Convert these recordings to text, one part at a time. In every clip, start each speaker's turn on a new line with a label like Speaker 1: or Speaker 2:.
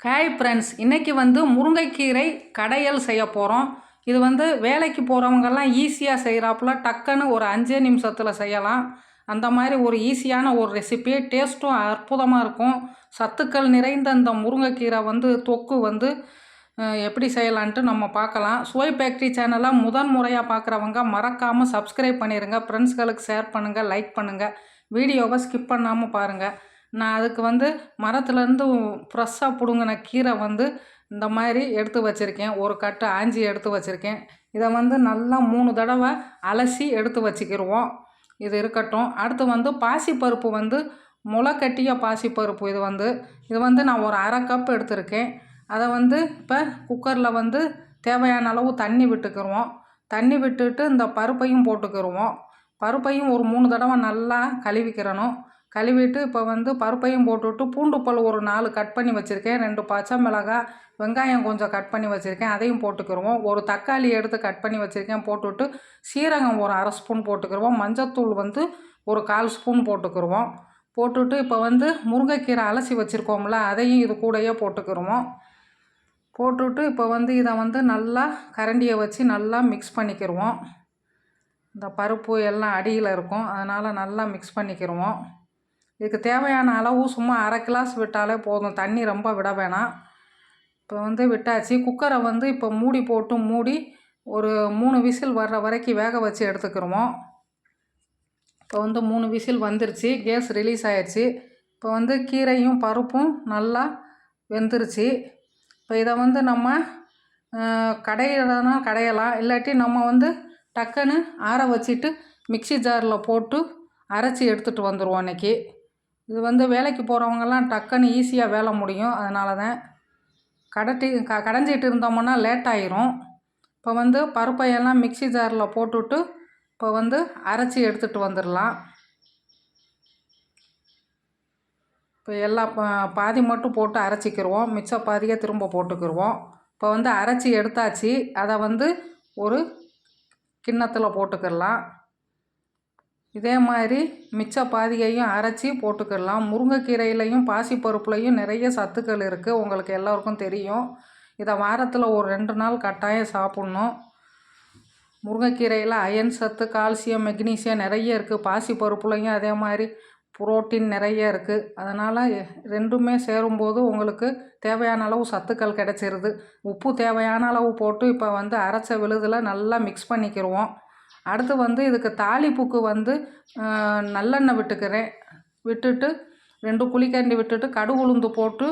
Speaker 1: Hi friends, இன்றைக்கி முருங்கைக்கீரை கடையல் செய்ய போகிறோம். இது வேலைக்கு போகிறவங்கெல்லாம் ஈஸியாக செய்கிறாப்புல டக்குன்னு ஒரு 5 நிமிஷத்தில் செய்யலாம். அந்த மாதிரி ஒரு ஈஸியான ஒரு ரெசிபி, டேஸ்ட்டும் அற்புதமாக இருக்கும். சத்துக்கள் நிறைந்த இந்த முருங்கைக்கீரை தொக்கு எப்படி செய்யலான்ட்டு நம்ம பார்க்கலாம். சுவை ஃபேக்ட்ரி சேனலை முதன் முறையாக பார்க்குறவங்க மறக்காமல் சப்ஸ்கிரைப் பண்ணிடுங்க. ஃப்ரெண்ட்ஸ்களுக்கு ஷேர் பண்ணுங்கள், லைக் பண்ணுங்கள். வீடியோவை ஸ்கிப் பண்ணாமல் பாருங்கள். நான் அதுக்கு மரத்துலேருந்து ஃப்ரெஷ்ஷாக பிடுங்கின கீரை இந்த மாதிரி எடுத்து வச்சுருக்கேன். ஒரு கட்டு ஆஞ்சி எடுத்து வச்சுருக்கேன். இதை நல்லா 3 தடவை அலசி எடுத்து வச்சுக்கிடுவோம். இது இருக்கட்டும். அடுத்து பாசிப்பருப்பு முளைக்கட்டிய பாசிப்பருப்பு. இது நான் ஒரு அரை கப் எடுத்திருக்கேன். அதை இப்போ குக்கரில் தேவையான அளவு தண்ணி விட்டுக்கிடுவோம். தண்ணி விட்டுட்டு இந்த பருப்பையும் போட்டுக்கிடுவோம். பருப்பையும் ஒரு 3 தடவை நல்லா கழுவிக்கிறணும். கழுவிட்டு இப்போ பருப்பையும் போட்டுவிட்டு பூண்டு பல் ஒரு 4 கட் பண்ணி வச்சுருக்கேன். 2 பச்சை மிளகாய், வெங்காயம் கொஞ்சம் கட் பண்ணி வச்சுருக்கேன், அதையும் போட்டுக்கிடுவோம். ஒரு தக்காளி எடுத்து கட் பண்ணி வச்சுருக்கேன், போட்டுவிட்டு சீரகம் ஒரு அரை ஸ்பூன் போட்டுக்கிடுவோம். மஞ்சத்தூள் ஒரு 1/4 ஸ்பூன் போட்டுக்கிடுவோம். போட்டுவிட்டு இப்போ முருங்கைக்கீரை அலசி வச்சுருக்கோம்ல, அதையும் இது கூடயே போட்டுக்கிடுவோம். போட்டுவிட்டு இப்போ இதை நல்லா கரண்டியை வச்சு நல்லா மிக்ஸ் பண்ணிக்கிடுவோம். இந்த பருப்பு எல்லாம் அடியில் இருக்கும், அதனால் நல்லா மிக்ஸ் பண்ணிக்கிடுவோம். இதுக்கு தேவையான அளவு சும்மா அரை கிளாஸ் விட்டாலே போதும், தண்ணி ரொம்ப விட வேணாம். இப்போ விட்டாச்சு. குக்கரை இப்போ மூடி போட்டு மூடி ஒரு 3 விசில் வர்ற வரைக்கும் வேக வச்சு எடுத்துக்கிடுவோம். இப்போ 3 விசில் வந்துருச்சு, கேஸ் ரிலீஸ் ஆயிடுச்சு. இப்போ கீரையும் பருப்பும் நல்லா வெந்துருச்சு. இப்போ இதை நம்ம கடையிலனா கடையலாம், இல்லாட்டி நம்ம டக்குன்னு ஆற வச்சுட்டு மிக்சி ஜாரில் போட்டு அரைச்சி எடுத்துகிட்டு வந்துடுவோம். இன்றைக்கி இது வேலைக்கு போகிறவங்கெல்லாம் டக்குன்னு ஈஸியாக வேலை முடியும். அதனால தான் கடைஞ்சிட்டு இருந்தோம்னா லேட் ஆயிரும். இப்போ பருப்பையெல்லாம் மிக்சி ஜாரில் போட்டுவிட்டு இப்போ அரைச்சி எடுத்துகிட்டு வந்துடலாம். இப்போ எல்லாம் பாதி மட்டும் போட்டு அரைச்சிக்கிடுவோம், மிச்ச பாதியை திரும்ப போட்டுக்கிடுவோம். இப்போ அரைச்சி எடுத்தாச்சு. அதை ஒரு கிண்ணத்தில் போட்டுக்கிடலாம். இதே மாதிரி மிச்ச பாதியையும் அரைச்சி போட்டுக்கிடலாம். முருங்கைக்கீரையிலையும் பாசிப்பருப்புலையும் நிறைய சத்துக்கள் இருக்குது, உங்களுக்கு எல்லோருக்கும் தெரியும். இதை வாரத்தில் ஒரு 2 நாள் கட்டாயம் சாப்பிட்ணும். முருங்கைக்கீரையில் அயன் சத்து, கால்சியம், மெக்னீசியம் நிறைய இருக்குது. பாசிப்பருப்புலையும் அதே மாதிரி புரோட்டீன் நிறைய இருக்குது. அதனால் ரெண்டுமே சேரும்போது உங்களுக்கு தேவையான அளவு சத்துக்கள் கிடச்சிருது. உப்பு தேவையான அளவு போட்டு இப்போ அரைச்ச விழுதில் நல்லா மிக்ஸ் பண்ணிக்கிடுவோம். அடுத்து இதுக்கு தாளிப்புக்கு நல்லெண்ணெய் விட்டுக்கிறேன். விட்டுட்டு 2 குழிக்கரண்டி விட்டுட்டு கடுகு உளுந்து போட்டு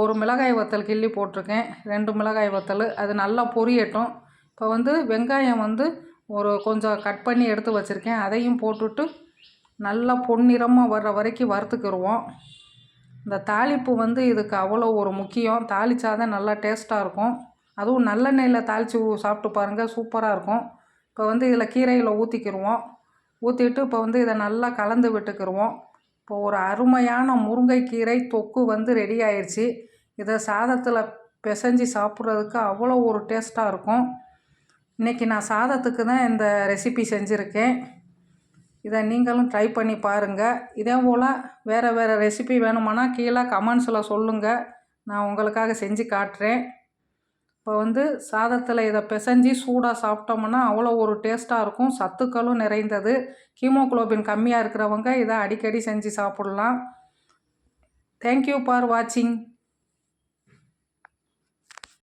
Speaker 1: ஒரு மிளகாய் வத்தல் கிள்ளி போட்டிருக்கேன். 2 மிளகாய் வத்தல், அது நல்லா பொரியட்டும். இப்போ வெங்காயம் ஒரு கொஞ்சம் கட் பண்ணி எடுத்து வச்சுருக்கேன், அதையும் போட்டுட்டு நல்லா பொன்னிறமாக வர்ற வரைக்கும் வறுத்துக்கிடுவோம். இந்த தாளிப்பு இதுக்கு அவ்வளோ ஒரு முக்கியம். தாளிச்சாதான் நல்லா டேஸ்ட்டாக இருக்கும். அதுவும் நல்லெண்ணெயில் தாளித்து சாப்பிட்டு பாருங்கள், சூப்பராக இருக்கும். இப்போ இதில் கீரையில் ஊற்றிக்கிடுவோம். ஊற்றிட்டு இப்போ இதை நல்லா கலந்து விட்டுக்கிடுவோம். இப்போ ஒரு அருமையான முருங்கைக்கீரை தொக்கு ரெடி ஆயிடுச்சு. இதை சாதத்தில் பிசைஞ்சு சாப்பிட்றதுக்கு அவ்வளோ ஒரு டேஸ்ட்டாக இருக்கும். இன்றைக்கி நான் சாதத்துக்கு தான் இந்த ரெசிபி செஞ்சுருக்கேன். இதை நீங்களும் ட்ரை பண்ணி பாருங்கள். இதே போல் வேறு ரெசிபி வேணுமானா கீழே கமெண்ட்ஸில் சொல்லுங்கள், நான் உங்களுக்காக செஞ்சு காட்டுறேன். இப்போ சாதத்தில் இதை பிசைஞ்சு சூடாக சாப்பிட்டோம்னா அவ்வளோ ஒரு டேஸ்ட்டாக இருக்கும். சத்துக்களும் நிறைந்தது. ஹீமோகுளோபின் கம்மியாக இருக்கிறவங்க இதை அடிக்கடி செஞ்சு சாப்பிட்லாம். தேங்க்யூ ஃபார் வாட்சிங்.